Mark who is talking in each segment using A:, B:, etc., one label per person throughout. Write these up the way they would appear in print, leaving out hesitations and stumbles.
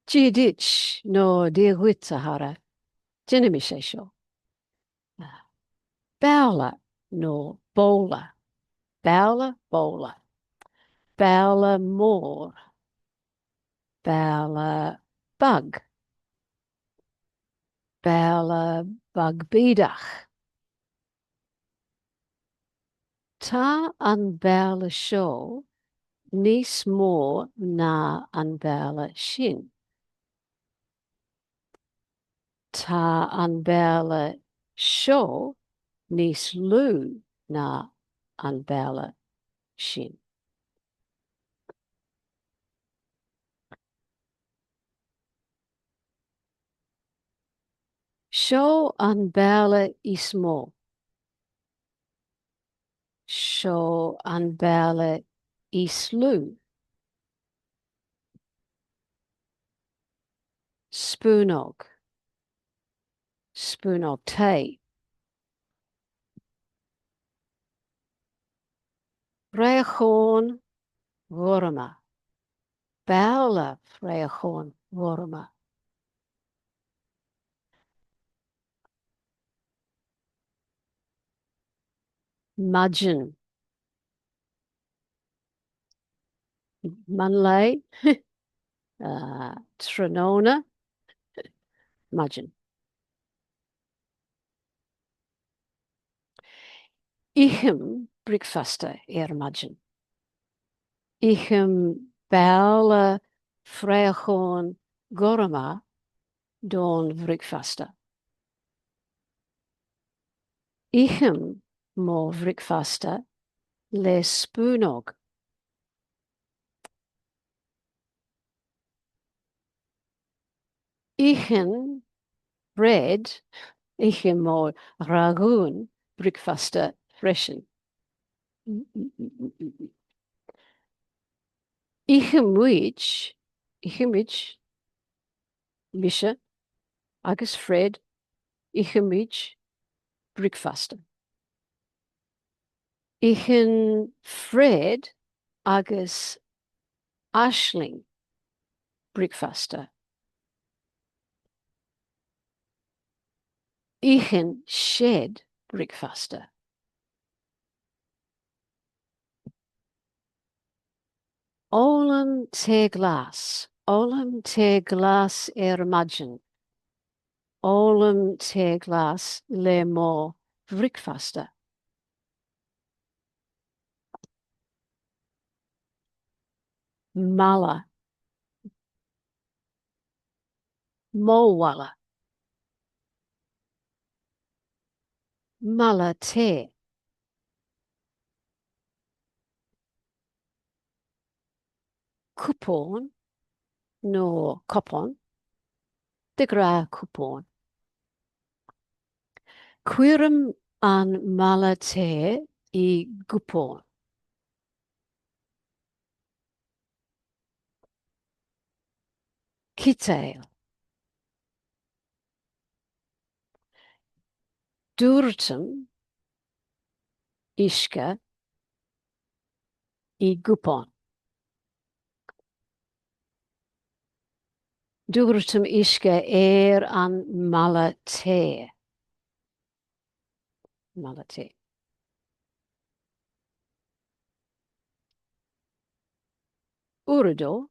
A: Déanaimis nó dhuit a chara. Déanaimis é seo. Babhla nó boh-la. Babhla, boh-la. Babhla mór. Babhla bug. Babhla bug bídeach. Tá an babhla seo níos mór ná an babhla sin. Tá an babhla seo níos lú ná an babhla sin. Seo an babhla is mó. Seo an babhla is lú. Spúnóg. Spúnóg te. Fraocháin ghorma. Babhla fraocháin ghorma. Maidin. Manlay. Tráthnóna. Maidin. Ithim bricfeasta Maidin. Ithim babhla fraocháin ghorma don bricfeasta. Ithim mó bricfeasta le spúnóg. Ithim bread, ithim mó ragún bricfeasta freisin. Ithim misha agus Fred, ithim bricfeasta. Ithim Fred agus Aisling bricfeasta. Ithim shed bricfeasta. Ólam te glas. Ólam te glas Maidin. Ólam te glas le mó bricfeasta. Mala. Móhla. Mala te. Cúpón nó copón. De gra cúpón. Cuirim an mala te I gúpón. Citail. Dúirtim isce I gúpón. Dúirtim isce an mala te. Mala te. Uradó.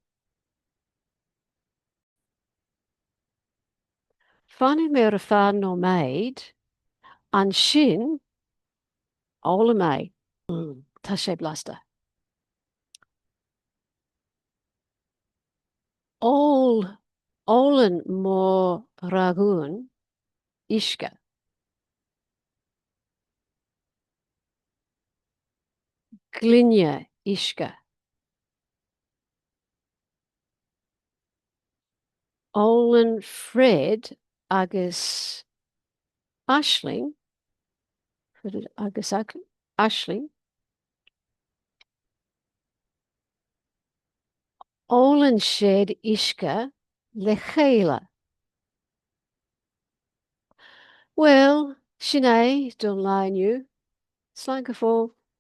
A: Fanny me'r fan o maid, an sin, all y mai, ta sé blasta. All yn mó ragún, isca. Glynne isca. All yn Fred agus Aisling, agus Aisling, all yn shed isca le chéile. Well, Sinead, don't lie on you. Slank a fall.